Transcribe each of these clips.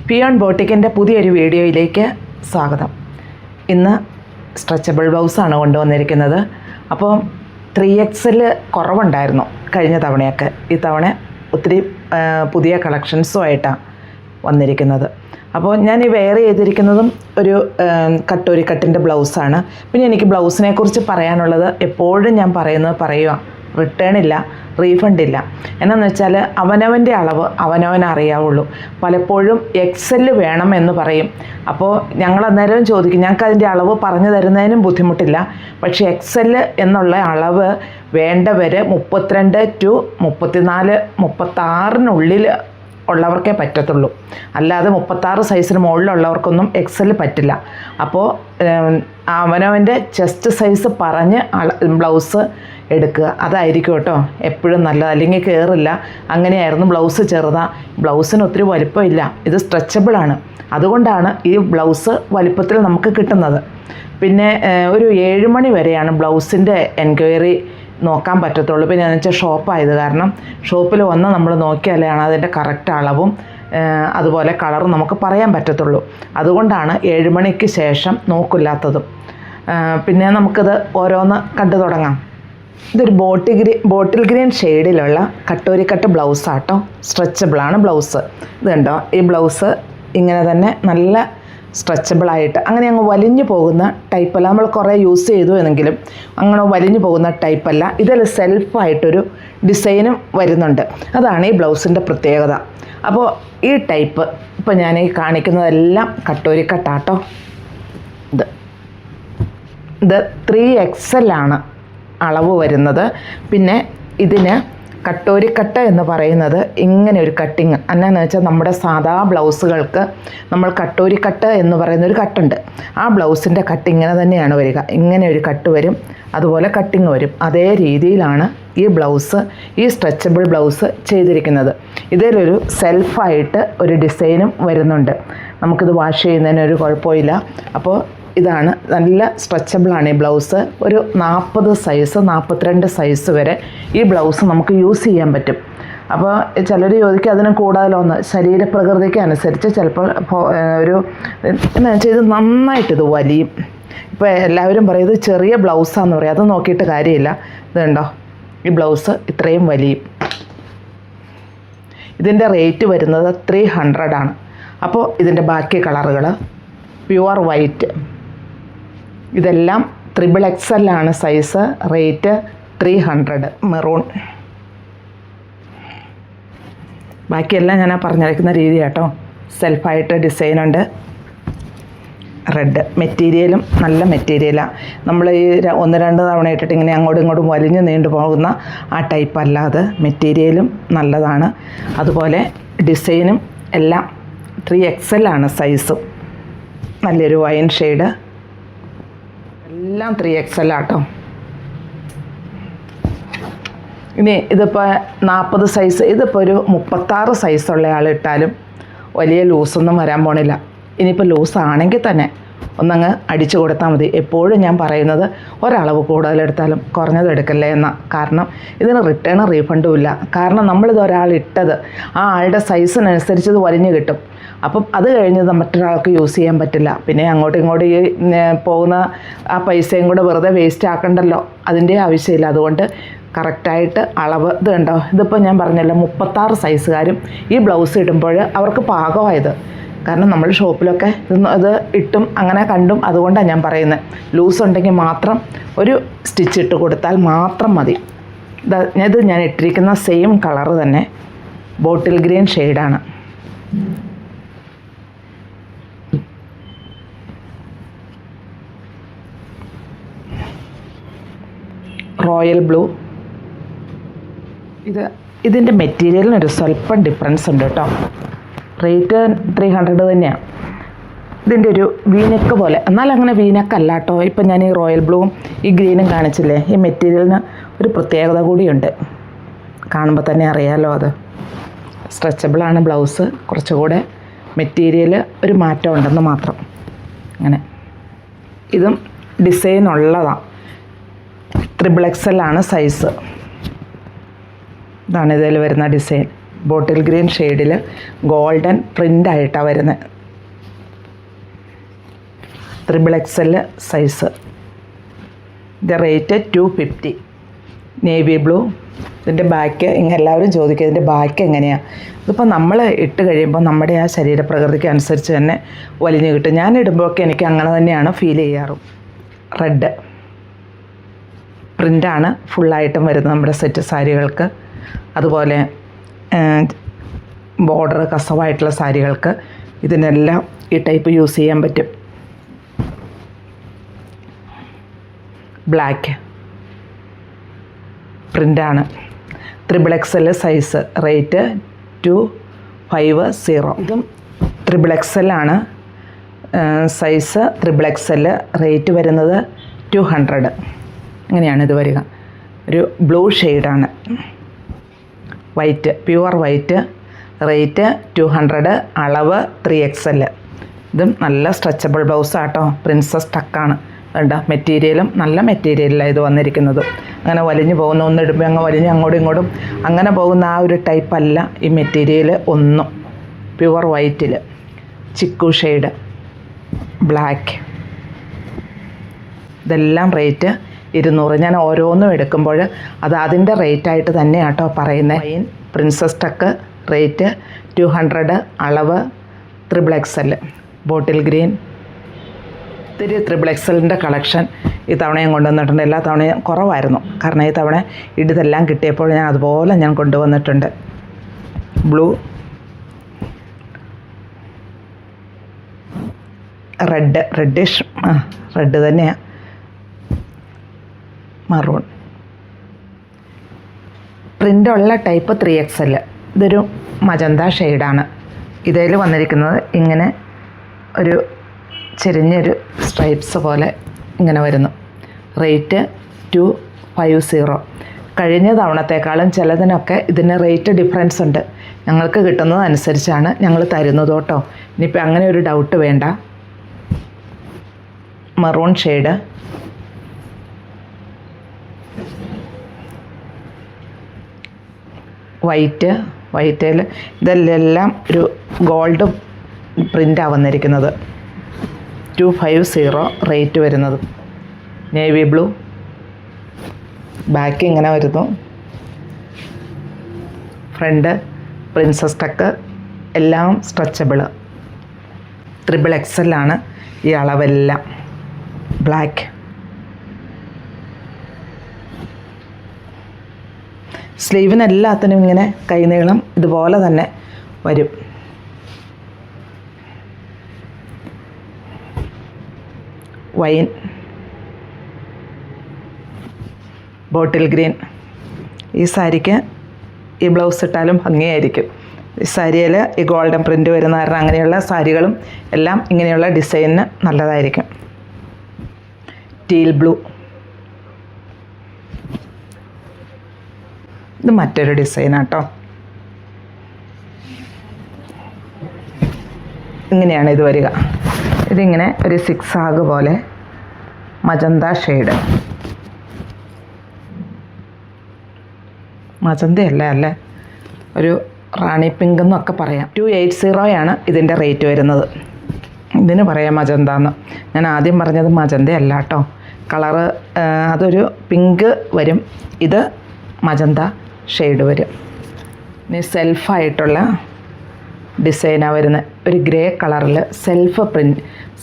Peon ബോട്ടിക്കിൻ്റെ പുതിയൊരു വീഡിയോയിലേക്ക് സ്വാഗതം. ഇന്ന് സ്ട്രെച്ചബിൾ ബ്ലൗസാണ് കൊണ്ടുവന്നിരിക്കുന്നത്. അപ്പോൾ 3XL കുറവുണ്ടായിരുന്നു കഴിഞ്ഞ തവണയൊക്കെ. ഈ തവണ ഒത്തിരി പുതിയ കളക്ഷൻസുമായിട്ടാണ് വന്നിരിക്കുന്നത്. അപ്പോൾ ഞാൻ ഈ വെയർ ചെയ്തിരിക്കുന്നതും ഒരു കട്ടോരിക്കട്ടിൻ്റെ ബ്ലൗസാണ്. പിന്നെ എനിക്ക് ബ്ലൗസിനെ കുറിച്ച് പറയാനുള്ളത് എപ്പോഴും ഞാൻ പറയുക റിട്ടേൺ ഇല്ല, റീഫണ്ട് ഇല്ല. എന്നാന്ന് വെച്ചാൽ അവനവൻ്റെ അളവ് അവനവൻ അറിയാവുള്ളൂ. പലപ്പോഴും XL വേണം എന്ന് പറയും. അപ്പോൾ ഞങ്ങൾ അന്നേരം ചോദിക്കും, ഞങ്ങൾക്ക് അതിൻ്റെ അളവ് പറഞ്ഞു തരുന്നതിനും ബുദ്ധിമുട്ടില്ല. പക്ഷേ XL എന്നുള്ള അളവ് വേണ്ടവർ 32 to 34, 36 ഉള്ളവർക്കേ പറ്റത്തുള്ളൂ. അല്ലാതെ 36 സൈസിന് മുകളിലുള്ളവർക്കൊന്നും XL പറ്റില്ല. അപ്പോൾ അവനവൻ്റെ ചെസ്റ്റ് സൈസ് പറഞ്ഞ് ബ്ലൗസ് എടുക്കുക, അതായിരിക്കും കേട്ടോ എപ്പോഴും നല്ലത്. അല്ലെങ്കിൽ കയറില്ല. അങ്ങനെയായിരുന്നു ബ്ലൗസ് ചെറുതാണ്. ബ്ലൗസിന് ഒത്തിരി വലിപ്പമില്ല, ഇത് സ്ട്രെച്ചബിളാണ്. അതുകൊണ്ടാണ് ഈ ബ്ലൗസ് വലിപ്പത്തിൽ നമുക്ക് കിട്ടുന്നത്. പിന്നെ ഒരു 7 മണി വരെയാണ് ബ്ലൗസിൻ്റെ എൻക്വയറി നോക്കാൻ പറ്റത്തുള്ളൂ. പിന്നെ എന്ന് വെച്ചാൽ ഷോപ്പായത് കാരണം ഷോപ്പിൽ വന്ന് നമ്മൾ നോക്കിയാലാണ് അതിൻ്റെ കറക്റ്റ് അളവും അതുപോലെ കളറും നമുക്ക് പറയാൻ പറ്റത്തുള്ളൂ. അതുകൊണ്ടാണ് 7 മണിക്ക് ശേഷം നോക്കില്ലാത്തതും. പിന്നെ നമുക്കിത് ഓരോന്ന് കണ്ടു തുടങ്ങാം. ഇതൊരു ബോട്ടിൽ ഗ്രീൻ ഷെയ്ഡിലുള്ള കട്ടോരിക്കട്ട് ബ്ലൗസാട്ടോ. സ്ട്രെച്ചബിളാണ് ബ്ലൗസ്. ഇത് കണ്ടോ, ഈ ബ്ലൗസ് ഇങ്ങനെ തന്നെ നല്ല സ്ട്രെച്ചബിളായിട്ട് അങ്ങനെ അങ്ങ് വലിഞ്ഞു പോകുന്ന ടൈപ്പല്ല. നമ്മൾ കുറേ യൂസ് ചെയ്തു എന്നെങ്കിലും അങ്ങനെ വലിഞ്ഞു പോകുന്ന ടൈപ്പല്ല. ഇതിൽ സെൽഫായിട്ടൊരു ഡിസൈനും വരുന്നുണ്ട്. അതാണ് ഈ ബ്ലൗസിൻ്റെ പ്രത്യേകത. അപ്പോൾ ഈ ടൈപ്പ് ഇപ്പോൾ ഞാൻ ഈ കാണിക്കുന്നതെല്ലാം കട്ടോരിക്കട്ടാട്ടോ. ഇത് 3XL ആണ് അളവ് വരുന്നത്. പിന്നെ ഇതിന് കട്ടോരിക്കട്ട് എന്ന് പറയുന്നത് ഇങ്ങനെ ഒരു കട്ടിങ്. എന്നാന്ന് വെച്ചാൽ നമ്മുടെ സാധാ ബ്ലൗസുകൾക്ക് നമ്മൾ കട്ടോരിക്കട്ട് എന്ന് പറയുന്ന ഒരു കട്ടുണ്ട്. ആ ബ്ലൗസിൻ്റെ കട്ട് ഇങ്ങനെ തന്നെയാണ് വരിക. ഇങ്ങനെ ഒരു കട്ട് വരും, അതുപോലെ കട്ടിങ് വരും. അതേ രീതിയിലാണ് ഈ ബ്ലൗസ്, ഈ സ്ട്രെച്ചബിൾ ബ്ലൗസ് ചെയ്തിരിക്കുന്നത്. ഇതിലൊരു സെൽഫായിട്ട് ഒരു ഡിസൈനും വരുന്നുണ്ട്. നമുക്കിത് വാഷ് ചെയ്യുന്നതിന് ഒരു കുഴപ്പമില്ല. അപ്പോൾ ഇതാണ് നല്ല സ്ട്രെച്ചബിളാണ് ഈ ബ്ലൗസ്. ഒരു 40 സൈസ് 42 സൈസ് വരെ ഈ ബ്ലൗസ് നമുക്ക് യൂസ് ചെയ്യാൻ പറ്റും. അപ്പോൾ ചിലർ ചോദിക്കും അതിന് കൂടുതലൊന്ന് ശരീരപ്രകൃതിക്ക് അനുസരിച്ച് ചിലപ്പോൾ ഒരു എന്താ വെച്ചാൽ ഇത് നന്നായിട്ടിത് വലിയും. ഇപ്പോൾ എല്ലാവരും പറയും ഇത് ചെറിയ ബ്ലൗസാന്ന് പറയും. അത് നോക്കിയിട്ട് കാര്യമില്ല. ഇത് കണ്ടോ, ഈ ബ്ലൗസ് ഇത്രയും വലിയും. ഇതിൻ്റെ റേറ്റ് വരുന്നത് 300 ആണ്. അപ്പോൾ ഇതിൻ്റെ ബാക്കി കളറുകൾ പ്യുവർ വൈറ്റ്, ഇതെല്ലാം XXL ആണ് സൈസ്. റേറ്റ് 300. മെറൂൺ, ബാക്കിയെല്ലാം ഞാൻ പറഞ്ഞിരിക്കുന്ന രീതി കേട്ടോ. സെൽഫായിട്ട് ഡിസൈനുണ്ട്. റെഡ് മെറ്റീരിയലും നല്ല മെറ്റീരിയലാണ്. നമ്മൾ ഈ 1-2 തവണ ഇട്ടിട്ട് ഇങ്ങനെ അങ്ങോട്ടും ഇങ്ങോട്ടും വലിഞ്ഞ് നീണ്ടു പോകുന്ന ആ ടൈപ്പ് അല്ലാതെ മെറ്റീരിയലും നല്ലതാണ്. അതുപോലെ ഡിസൈനും എല്ലാം 3XL ആണ് സൈസും. നല്ലൊരു വൈൻ ഷെയ്ഡ്, എല്ലാം 3XL ആട്ടോ. ഇനി ഇതിപ്പോൾ 40 സൈസ്, ഇതിപ്പോൾ ഒരു 36 സൈസുള്ള ആളിട്ടാലും വലിയ ലൂസൊന്നും വരാൻ പോണില്ല. ഇനിയിപ്പോൾ ലൂസാണെങ്കിൽ തന്നെ ഒന്നങ്ങ് അടിച്ചു കൊടുത്താൽ മതി. എപ്പോഴും ഞാൻ പറയുന്നത് ഒരളവ് കൂടുതലെടുത്താലും കുറഞ്ഞത് എടുക്കല്ലേ എന്ന. കാരണം ഇതിന് റിട്ടേൺ റീഫണ്ടും ഇല്ല. കാരണം നമ്മളിത് ഒരാളിട്ടത് ആ ആളുടെ സൈസിനനുസരിച്ച് ഇത് വലിഞ്ഞു കിട്ടും. അപ്പം അത് കഴിഞ്ഞ് മറ്റൊരാൾക്ക് യൂസ് ചെയ്യാൻ പറ്റില്ല. പിന്നെ അങ്ങോട്ടും ഇങ്ങോട്ടും ഈ പോകുന്ന ആ പൈസയും കൂടെ വെറുതെ വേസ്റ്റ് ആക്കണ്ടല്ലോ, അതിൻ്റെ ആവശ്യമില്ല. അതുകൊണ്ട് കറക്റ്റായിട്ട് അളവ് ഇത് കണ്ടോ. ഇതിപ്പോൾ ഞാൻ പറഞ്ഞല്ലോ 36 സൈസുകാരും ഈ ബ്ലൗസ് ഇടുമ്പോൾ അവർക്ക് പാകമായത്. കാരണം നമ്മൾ ഷോപ്പിലൊക്കെ ഇത് ഇട്ടും അങ്ങനെ കണ്ടും. അതുകൊണ്ടാണ് ഞാൻ പറയുന്നത്, ലൂസ് ഉണ്ടെങ്കിൽ മാത്രം ഒരു സ്റ്റിച്ച് ഇട്ട് കൊടുത്താൽ മാത്രം മതി. ഇത് ഞാൻ ഇട്ടിരിക്കുന്ന സെയിം കളറ് തന്നെ ബോട്ടിൽ ഗ്രീൻ ഷെയ്ഡാണ്. Royal blue. ഇതിൻ്റെ മെറ്റീരിയലിനൊരു സ്വല്പം ഡിഫറൻസ് ഉണ്ട് കേട്ടോ. റേറ്റ് 300 തന്നെയാണ്. ഇതിൻ്റെ ഒരു വീനെക്ക് പോലെ, എന്നാൽ അങ്ങനെ വീനെക്കല്ല കേട്ടോ. ഇപ്പം ഞാൻ ഈ റോയൽ ബ്ലൂവും ഈ ഗ്രീനും കാണിച്ചില്ലേ, ഈ മെറ്റീരിയലിന് ഒരു പ്രത്യേകത കൂടിയുണ്ട്. കാണുമ്പോൾ തന്നെ അറിയാമല്ലോ. അത് സ്ട്രെച്ചബിളാണ് ബ്ലൗസ്. കുറച്ചുകൂടെ മെറ്റീരിയൽ ഒരു മാറ്റം ഉണ്ടെന്ന് മാത്രം. അങ്ങനെ ഇതും ഡിസൈൻ ഉള്ളതാണ്. XXL ആണ് സൈസ്. ഇതാണ് ഇതിൽ വരുന്ന ഡിസൈൻ. ബോട്ടിൽ ഗ്രീൻ ഷെയ്ഡിൽ ഗോൾഡൻ പ്രിൻ്റായിട്ടാണ് വരുന്നത്. XXL size. ഇതിൻ്റെ റേറ്റ് 250. Navy blue. ഇതിൻ്റെ ബാക്ക് എല്ലാവരും ചോദിക്കും ഇതിൻ്റെ ബാക്ക് എങ്ങനെയാണ്. ഇതിപ്പോൾ നമ്മൾ ഇട്ട് കഴിയുമ്പോൾ നമ്മുടെ ആ ശരീരപ്രകൃതിക്ക് അനുസരിച്ച് തന്നെ വലിഞ്ഞു കിട്ടും. ഞാൻ ഇടുമ്പോഴൊക്കെ എനിക്ക് അങ്ങനെ തന്നെയാണ് ഫീൽ ചെയ്യാറും. റെഡ് പ്രിൻ്റാണ് ഫുള്ളായിട്ടും വരുന്നത് നമ്മുടെ സെറ്റ് സാരികൾക്ക്. അതുപോലെ ബോർഡർ കസവായിട്ടുള്ള സാരികൾക്ക് ഇതിനെല്ലാം ഈ ടൈപ്പ് യൂസ് ചെയ്യാൻ പറ്റും. ബ്ലാക്ക് പ്രിൻ്റാണ്. XXL size. റേറ്റ് 250. ഇതും XXL ആണ് സൈസ്. XXL റേറ്റ് വരുന്നത് 200. ഇങ്ങനെയാണ് ഇത് വരിക. ഒരു ബ്ലൂ ഷെയ്ഡാണ്. White, pure white. റേറ്റ് 200. അളവ് 3XL. ഇതും നല്ല സ്ട്രെച്ചബിൾ ബ്ലൗസാട്ടോ. പ്രിൻസസ് ടക്കാണ്. കണ്ട മെറ്റീരിയലും നല്ല മെറ്റീരിയലാണ് ഇത് വന്നിരിക്കുന്നത്. അങ്ങനെ വലിഞ്ഞു പോകുന്ന ഒന്നിടുമ്പോൾ അങ്ങ് വലിഞ്ഞ് അങ്ങോട്ടും ഇങ്ങോട്ടും അങ്ങനെ പോകുന്ന ആ ഒരു ടൈപ്പല്ല ഈ മെറ്റീരിയൽ ഒന്നും. പ്യുവർ വൈറ്റിൽ ചിക്കു ഷെയ്ഡ്, ബ്ലാക്ക്. ഇതെല്ലാം റേറ്റ് 200. ഞാൻ ഓരോന്നും എടുക്കുമ്പോൾ അത് അതിൻ്റെ റേറ്റായിട്ട് തന്നെയാട്ടോ പറയുന്നത്. Wine princess tuck rate 200. അളവ് XXL. Bottle green. ഒത്തിരി XXLൻ്റെ കളക്ഷൻ ഈ തവണയും കൊണ്ടുവന്നിട്ടുണ്ട്. എല്ലാ തവണയും കുറവായിരുന്നു, കാരണം ഈ തവണ ഇതെല്ലാം കിട്ടിയപ്പോൾ ഞാൻ അതുപോലെ ഞാൻ കൊണ്ടുവന്നിട്ടുണ്ട്. ബ്ലൂ, റെഡിഷ് റെഡ് തന്നെയാണ്. മറൂൺ പ്രിൻ്റുള്ള ടൈപ്പ് 3XL. ഇതൊരു മജന്ത ഷെയ്ഡാണ്. ഇതിൽ വന്നിരിക്കുന്നത് ഇങ്ങനെ ഒരു ചെരിഞ്ഞൊരു സ്ട്രൈപ്സ് പോലെ ഇങ്ങനെ വരുന്നു. റേറ്റ് 250. കഴിഞ്ഞ തവണത്തേക്കാളും ചിലതിനൊക്കെ ഇതിന് റേറ്റ് ഡിഫറൻസ് ഉണ്ട്. ഞങ്ങൾക്ക് കിട്ടുന്നത് അനുസരിച്ചാണ് ഞങ്ങൾ തരുന്നത് കേട്ടോ. ഇനിയിപ്പോൾ അങ്ങനെ ഒരു ഡൗട്ട് വേണ്ട. Maroon shade. വൈറ്റിൽ ഇതെല്ലാം ഒരു ഗോൾഡ് പ്രിൻ്റാണ് വന്നിരിക്കുന്നത്. 250 റേറ്റ് വരുന്നത്. Navy blue. ബാക്ക് ഇങ്ങനെ വരുന്നു. ഫ്രണ്ട് പ്രിൻസസ് ടക്ക്. എല്ലാം സ്ട്രെച്ചബിൾ. XXL ആണ് ഈ അളവെല്ലാം. ബ്ലാക്ക്. സ്ലീവിനെല്ലാത്തിനും ഇങ്ങനെ കൈനീളം ഇതുപോലെ തന്നെ വരും. Wine, bottle green. ഈ സാരിക്ക് ഈ ബ്ലൗസ് ഇട്ടാലും ഭംഗിയായിരിക്കും. ഈ സാരിയിൽ ഈ ഗോൾഡൻ പ്രിൻ്റ് വരുന്ന കാരണം അങ്ങനെയുള്ള സാരികളും എല്ലാം ഇങ്ങനെയുള്ള ഡിസൈനിന് നല്ലതായിരിക്കും. Teal blue. ഇത് മറ്റൊരു ഡിസൈനാട്ടോ. ഇങ്ങനെയാണ് ഇത് വരിക. ഇതിങ്ങനെ ഒരു സിക്സാഗ് പോലെ മജന്ത ഷെയ്ഡ്. മജന്തയല്ല അല്ലേ, ഒരു റാണി പിങ്ക് എന്നൊക്കെ പറയാം. 280 ഇതിൻ്റെ റേറ്റ് വരുന്നത്. ഇതിന് പറയാം മജന്ത എന്ന്. ഞാൻ ആദ്യം പറഞ്ഞത് മജന്ത അല്ല കേട്ടോ. കളറ് അതൊരു പിങ്ക് വരും. ഇത് മജന്ത ഷെയ്ഡ് വരും. ഇനി സെൽഫായിട്ടുള്ള ഡിസൈനാണ് വരുന്നത്. ഒരു ഗ്രേ കളറിൽ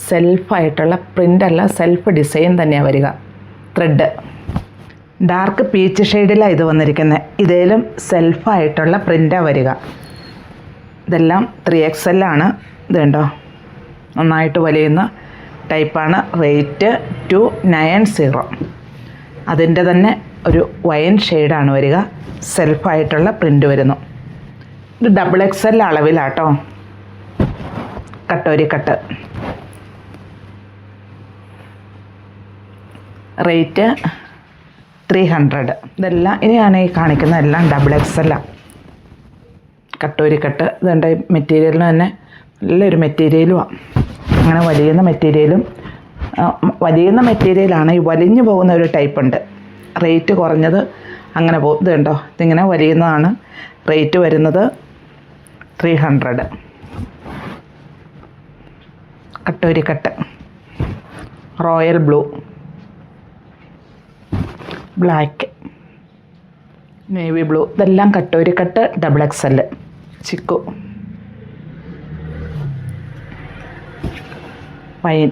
സെൽഫായിട്ടുള്ള പ്രിൻ്റല്ല, സെൽഫ് ഡിസൈൻ തന്നെയാണ് വരിക. ത്രെഡ് ഡാർക്ക് പീച്ച് ഷെയ്ഡിലാണ് ഇത് വന്നിരിക്കുന്നത്. ഇതിലും സെൽഫായിട്ടുള്ള പ്രിൻ്റാണ് വരിക. ഇതെല്ലാം 3XL ആണ്. ഇത് കണ്ടോ, നന്നായിട്ട് വലിയുന്ന ടൈപ്പാണ്. റേറ്റ് 290. അതിൻ്റെ തന്നെ ഒരു വൈൻ ഷെയ്ഡാണ് വരിക. സെൽഫായിട്ടുള്ള പ്രിൻ്റ് വരുന്നു. ഇത് XXL അളവിലാട്ടോ. കട്ടോരി കട്ട്. റേറ്റ് 300. ഇതെല്ലാം ഇനിയാണ് ഈ കാണിക്കുന്ന എല്ലാം XXL. കട്ടോരി കട്ട്. ഇതെൻ്റെ മെറ്റീരിയലിന് തന്നെ നല്ലൊരു മെറ്റീരിയലുമാണ്. അങ്ങനെ വലിയുന്ന മെറ്റീരിയലാണ്. ഈ വലിഞ്ഞു പോകുന്ന ഒരു ടൈപ്പ് ഉണ്ട്. റേറ്റ് കുറഞ്ഞത് അങ്ങനെ പോകും. ഇത് കണ്ടോ, ഇതിങ്ങനെ വലിയുന്നതാണ്. റേറ്റ് വരുന്നത് 300. Katori cut, royal blue, black, navy blue, ഇതെല്ലാം കട്ടോരി കട്ട് XXL. ചിക്കു, വൈൻ,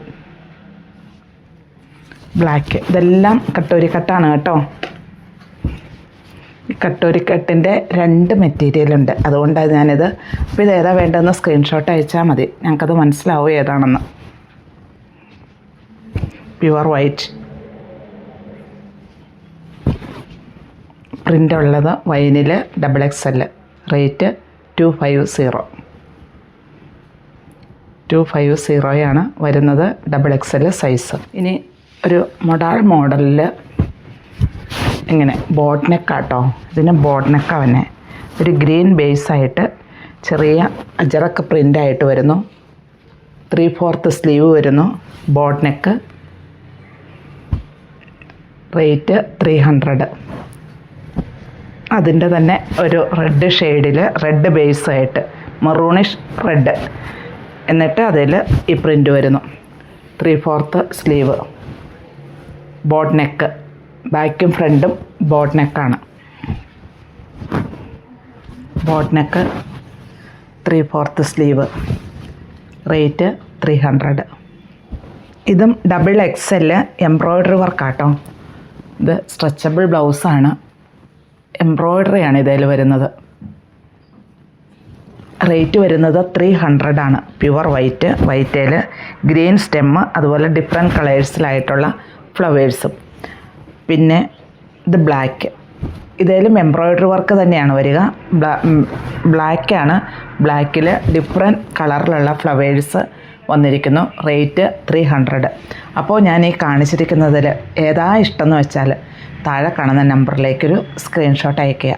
ബ്ലാക്ക്, ഇതെല്ലാം കട്ടോരി കട്ടാണ് കേട്ടോ. ഈ കട്ടോരി കട്ടിൻ്റെ 2 മെറ്റീരിയലുണ്ട്, അതുകൊണ്ടാണ് ഞാനിത്. അപ്പോൾ ഇത് ഏതാ വേണ്ടതെന്ന് സ്ക്രീൻഷോട്ട് അയച്ചാൽ മതി, ഞങ്ങൾക്കത് മനസ്സിലാവും ഏതാണെന്ന്. പ്യുവർ വൈറ്റ്, പ്രിൻ്റ് ഉള്ളത് വൈനിൽ XXL, റേറ്റ് 250 വരുന്നത്. XXL size. ഇനി ഒരു മോഡലിൽ ഇങ്ങനെ ബോട്ട് നെക്കാട്ടോ, ഇതിന് ബോട്ട് നെക്കാ തന്നെ. ഒരു ഗ്രീൻ ബേസായിട്ട് ചെറിയ അജറക്ക് പ്രിൻ്റായിട്ട് വരുന്നു. 3/4 സ്ലീവ് വരുന്നു. Boat neck, rate 300. അതിൻ്റെ തന്നെ ഒരു റെഡ് ഷെയ്ഡിൽ, റെഡ് ബേസായിട്ട് മറൂണിഷ് റെഡ്, എന്നിട്ട് അതിൽ ഈ പ്രിൻ്റ് വരുന്നു. 3/4 സ്ലീവ്, ബോട്ട് നെക്ക്, ബാക്കും ഫ്രണ്ടും ബോട്ട് നെക്കാണ്. Boat neck, 3/4 sleeve, rate 300. ഇതും XXL എംബ്രോയ്ഡറി വർക്കാട്ടോ. ഇത് സ്ട്രെച്ചബിൾ ബ്ലൗസാണ്, എംബ്രോയ്ഡറിയാണ് ഇതിൽ വരുന്നത്. റേറ്റ് വരുന്നത് 300. പ്യുവർ വൈറ്റ്, വൈറ്റേൽ ഗ്രീൻ സ്റ്റെമ്മ്, അതുപോലെ ഡിഫറെൻറ്റ് കളേഴ്സിലായിട്ടുള്ള ഫ്ലവേഴ്സും. പിന്നെ ഇത് ബ്ലാക്ക്, ഇതിലും എംബ്രോയ്ഡറി വർക്ക് തന്നെയാണ് വരിക. ബ്ലാക്കാണ്, ബ്ലാക്കിൽ ഡിഫറെൻറ്റ് കളറിലുള്ള ഫ്ലവേഴ്സ് വന്നിരിക്കുന്നു. റേറ്റ് 300. അപ്പോൾ ഞാൻ ഈ കാണിച്ചിരിക്കുന്നതിൽ ഏതാ ഇഷ്ടമെന്ന് വെച്ചാൽ താഴെ കാണുന്ന നമ്പറിലേക്കൊരു സ്ക്രീൻഷോട്ട് അയയ്ക്കുക.